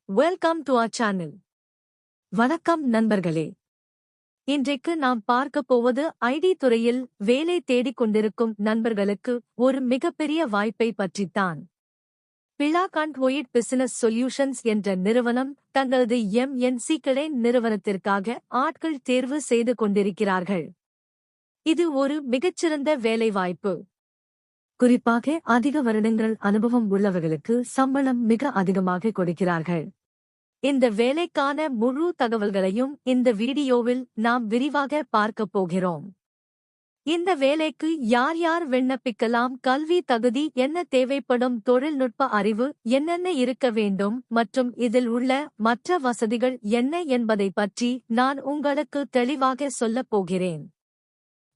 Welcome to our channel. வணக்கம் நண்பர்களே. இன்றைக்கு நாம் பார்க்கப் போவது ஐடி துறையில் வேலை தேடிக் கொண்டிருக்கும் நண்பர்களுக்கு ஒரு மிகப்பெரிய வாய்ப்பை பற்றித்தான். Black and white business solutions என்ற நிறுவனம் தங்களது எம்என்சி கிளைன் நிறுவனத்திற்காக ஆட்கள் தேர்வு செய்து கொண்டிருக்கிறார்கள். இது ஒரு மிகச்சிறந்த வேலைவாய்ப்பு. குறிப்பாக அதிக வருடங்கள் அனுபவம் உள்ளவர்களுக்கு சம்பளம் மிக அதிகமாக கொடுக்கிறார்கள். இந்த வேலைக்கான முழு தகவல்களையும் இந்த வீடியோவில் நாம் விரிவாக பார்க்கப் போகிறோம். இந்த வேலைக்கு யார் யார் விண்ணப்பிக்கலாம், கல்வி தகுதி என்ன, தேவைப்படும் தொழில்நுட்ப அறிவு என்னென்ன இருக்க வேண்டும் மற்றும் இதில் உள்ள மற்ற வசதிகள் என்ன என்பதை பற்றி நான் உங்களுக்கு தெளிவாக சொல்லப் போகிறேன்.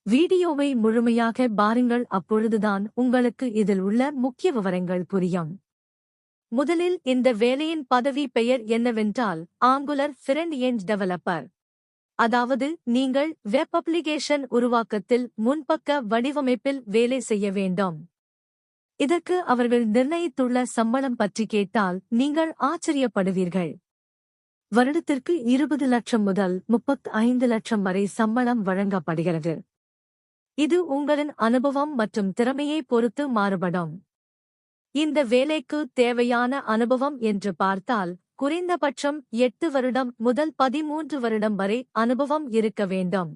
வீடியோவை முழுமையாக பாருங்கள், அப்பொழுதுதான் உங்களுக்கு இதில் உள்ள முக்கிய விவரங்கள் புரியும். முதலில் இந்த வேலையின் பதவி பெயர் என்னவென்றால் ஆங்குலர் ஃப்ரண்ட் எண்ட் டெவலப்பர். அதாவது நீங்கள் வெப் அப்ளிகேஷன் உருவாக்கத்தில் முன்பக்க வடிவமைப்பில் வேலை செய்ய வேண்டும். இதற்கு அவர்கள் நிர்ணயித்துள்ள சம்பளம் பற்றி கேட்டால் நீங்கள் ஆச்சரியப்படுவீர்கள். வருடத்திற்கு 20 லட்சம் முதல் 35 லட்சம் வரை சம்பளம் வழங்கப்படுகிறது. இது உங்களின் அனுபவம் மற்றும் திறமையை பொறுத்து மாறுபடும். இந்த வேலைக்கு தேவையான அனுபவம் என்று பார்த்தால் குறைந்தபட்சம் 8 வருடம் முதல் 13 வருடம் வரை அனுபவம் இருக்க வேண்டும்.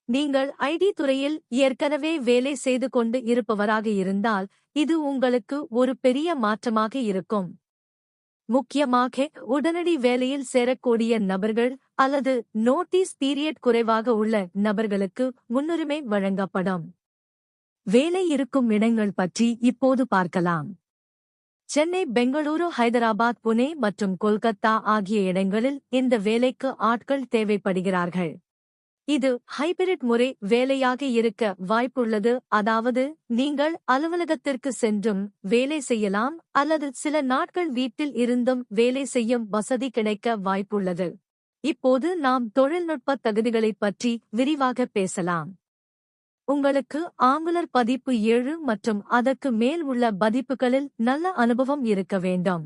நீங்கள் ஐடி துறையில் ஏற்கனவே வேலை செய்து கொண்டு இருப்பவராக இருந்தால் இது உங்களுக்கு ஒரு பெரிய மாற்றமாக இருக்கும். முக்கியமாக உடனடி வேலையில் சேரக்கூடிய நபர்கள் அல்லது நோட்டீஸ் பீரியட் குறைவாக உள்ள நபர்களுக்கு முன்னுரிமை வழங்கப்படும். வேலை இருக்கும் இடங்கள் பற்றி இப்போது பார்க்கலாம். சென்னை, பெங்களூரு, ஹைதராபாத், புனே மற்றும் கொல்கத்தா ஆகிய இடங்களில் இந்த வேலைக்கு ஆட்கள் தேவைப்படுகிறார்கள். இது ஹைபிரிட் முறை வேலையாக இருக்க வாய்ப்புள்ளது. அதாவது நீங்கள் அலுவலகத்திற்கு சென்றும் வேலை செய்யலாம் அல்லது சில நாட்கள் வீட்டில் இருந்தும் வேலை செய்யும் வசதி கிடைக்க வாய்ப்புள்ளது. இப்போது நாம் தொழில்நுட்ப தகுதிகளைப் பற்றி விரிவாக பேசலாம். உங்களுக்கு ஆங்குலர் பதிப்பு 7 மற்றும் அதற்கு மேல் உள்ள பதிப்புகளில் நல்ல அனுபவம் இருக்க வேண்டும்.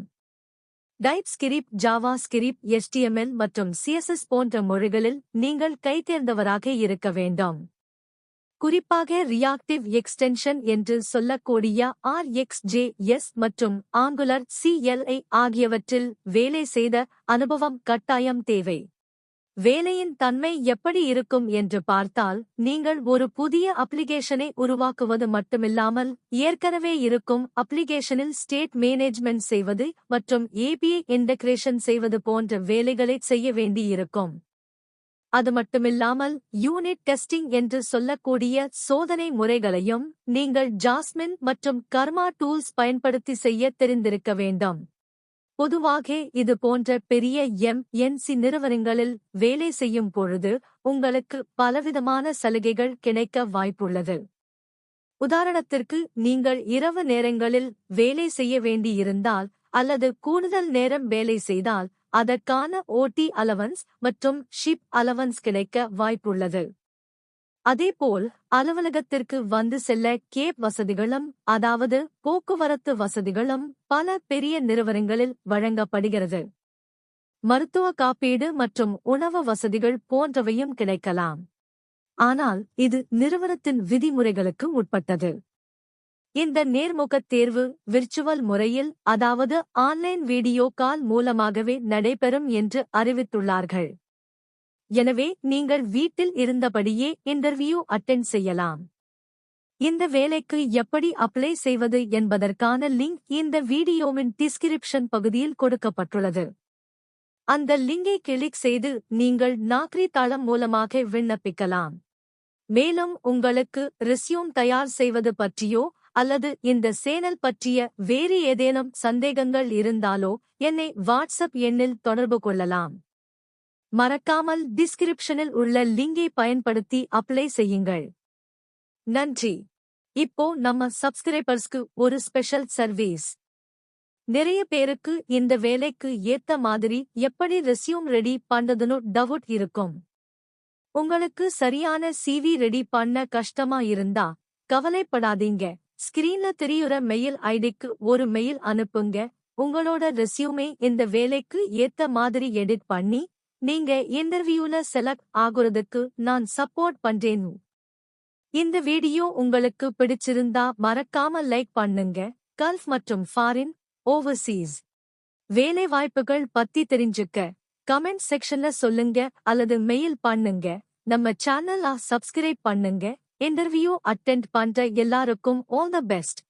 டைப்ஸ்கிரிப்ட், ஜாவா ஸ்கிரிப்ட், HTML மற்றும் CSS போன்ற மொழிகளில் நீங்கள் கைதேர்ந்தவராக இருக்க வேண்டும். குறிப்பாக ரியாக்டிவ் எக்ஸ்டென்ஷன் என்று சொல்லக்கூடிய RxJS மற்றும் ஆங்குலர் CLI ஆகியவற்றில் வேலை செய்த அனுபவம் கட்டாயம் தேவை. வேலையின் தன்மை எப்படி இருக்கும் என்று பார்த்தால் நீங்கள் ஒரு புதிய அப்ளிகேஷனை உருவாக்குவது மட்டுமில்லாமல் ஏற்கனவே இருக்கும் அப்ளிகேஷனில் ஸ்டேட் மேனேஜ்மெண்ட் செய்வது மற்றும் API இன்டகிரேஷன் செய்வது போன்ற வேலைகளை செய்ய வேண்டியிருக்கும். அது மட்டுமில்லாமல் யூனிட் டெஸ்டிங் என்று சொல்லக்கூடிய சோதனை முறைகளையும் நீங்கள் ஜாஸ்மின் மற்றும் கர்மா டூல்ஸ் பயன்படுத்தி செய்ய தெரிந்திருக்க வேண்டும். பொதுவாக இது போன்ற பெரிய MNC நிறுவனங்களில் வேலை செய்யும் பொழுது உங்களுக்கு பலவிதமான சலுகைகள் கிடைக்க வாய்ப்புள்ளது. உதாரணத்திற்கு நீங்கள் இரவு நேரங்களில் வேலை செய்ய வேண்டியிருந்தால் அல்லது கூடுதல் நேரம் வேலை செய்தால் அதற்கான OT அலவன்ஸ் மற்றும் ஷிப் அலவன்ஸ் கிடைக்க வாய்ப்புள்ளது. அதேபோல் அலுவலகத்திற்கு வந்து செல்ல கேப் வசதிகளும், அதாவது போக்குவரத்து வசதிகளும் பல பெரிய நிறுவனங்களில் வழங்கப்படுகிறது. மருத்துவ காப்பீடு மற்றும் உணவு வசதிகள் போன்றவையும் கிடைக்கலாம். ஆனால் இது நிறுவனத்தின் விதிமுறைகளுக்கு உட்பட்டது. இந்த நேர்முகத் தேர்வு விர்ச்சுவல் முறையில், அதாவது ஆன்லைன் வீடியோ கால் மூலமாகவே நடைபெறும் என்று அறிவித்துள்ளார்கள். எனவே நீங்கள் வீட்டில் இருந்தபடியே இன்டர்வியூ அட்டெண்ட் செய்யலாம். இந்த வேலைக்கு எப்படி அப்ளை செய்வது என்பதற்கான லிங்க் இந்த வீடியோவின் டிஸ்கிரிப்ஷன் பகுதியில் கொடுக்கப்பட்டுள்ளது. அந்த லிங்கை கிளிக் செய்து நீங்கள் நாக்ரி தளம் மூலமாக விண்ணப்பிக்கலாம். மேலும் உங்களுக்கு ரெஸ்யூம் தயார் செய்வது பற்றியோ அல்லது இந்த சேனல் பற்றிய வேறு ஏதேனும் சந்தேகங்கள் இருந்தாலோ என்னை வாட்ஸ்அப் எண்ணில் தொடர்பு கொள்ளலாம். மறக்காமல் டிஸ்கிரிப்ஷனில் உள்ள லிங்கை பயன்படுத்தி அப்ளை செய்யுங்கள். நன்றி. இப்போ நம்ம சப்ஸ்கிரைபர்ஸ்க்கு ஒரு ஸ்பெஷல் சர்வீஸ். நிறைய பேருக்கு இந்த வேலைக்கு ஏத்த மாதிரி எப்படி ரெஸ்யூம் ரெடி பண்றதுன்னு டவுட் இருக்கும். உங்களுக்கு சரியான CV ரெடி பண்ண கஷ்டமா இருந்தா கவலைப்படாதீங்க. ஸ்கிரீன்ல தெரியுற மெயில் ஐடிக்கு ஒரு மெயில் அனுப்புங்க. உங்களோட ரெஸ்யூமே இந்த வேலைக்கு ஏத்த மாதிரி எடிட் பண்ணி நீங்க இன்டர்வியூல செலக்ட் ஆகுறதுக்கு நான் சப்போர்ட் பண்றேன். இந்த வீடியோ உங்களுக்கு பிடிச்சிருந்தா மறக்காம லைக் பண்ணுங்க. கல்ஃப் மற்றும் ஃபாரின் ஓவர்சீஸ் வேலை வாய்ப்புகள் பத்தி தெரிஞ்சுக்க கமெண்ட் செக்ஷன்ல சொல்லுங்க அல்லது மெயில் பண்ணுங்க. நம்ம சேனலை சப்ஸ்கிரைப் பண்ணுங்க. இன்டர்வியூ அட்டெண்ட் பண்ற எல்லாருக்கும் ஆல் தி பெஸ்ட்.